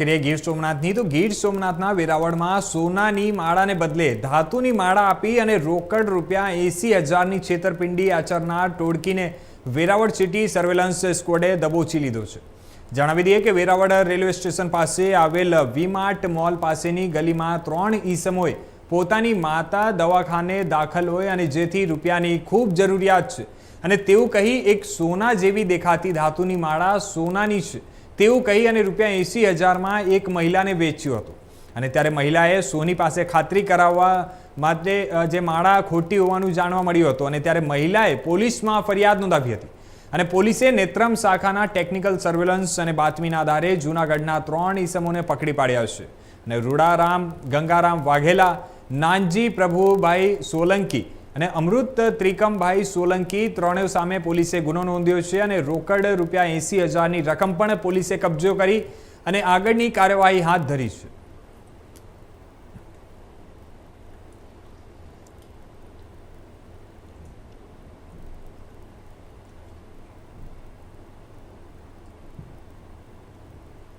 ગીર સોમનાથની તો ગીર સોમનાથના વેરાવળમાં સોનાની માળાને બદલે ધાતુની માળા આપી અને રોકડ રૂપિયા 80,000ની છેતરપિંડી આચરનાર ટોળકીને વેરાવળ સિટી સર્વેલન્સ સ્ક્વોડે દબોચી લીધો છે। જણાવી દઈએ કે વેરાવળ રેલવે સ્ટેશન પાસે આવેલ વી-માર્ટ મોલ પાસેની ગલીમાં 3 ઈસમોએ પોતાની માતા દવાખાને દાખલ હોય અને જેથી રૂપિયાની ખૂબ જરૂરિયાત છે અને તેવું કહી એક સોના જેવી દેખાતી ધાતુની માળા સોનાની છે તેવું કહી અને રૂપિયા 80,000માં એક મહિલાને વેચ્યું હતું અને ત્યારે મહિલાએ સોની પાસે ખાતરી કરાવવા માટે જે માળા ખોટી હોવાનું જાણવા મળ્યું હતું અને ત્યારે મહિલાએ પોલીસમાં ફરિયાદ નોંધાવી હતી અને પોલીસે નેત્રમ શાખાના ટેકનિકલ સર્વેલન્સ અને બાતમીના આધારે જૂનાગઢના 3 ઈસમોને પકડી પાડ્યા છે અને રૂડારામ ગંગારામ વાઘેલા, નાનજી પ્રભુભાઈ સોલંકી અને અમૃત ત્રિકમભાઈ સોલંકી ત્રણેય સામે પોલીસે ગુનો નોંધ્યો છે અને રોકડ રૂપિયા 80,000ની રકમ પણ પોલીસે કબજો કરી અને આગળની કાર્યવાહી હાથ ધરી છે।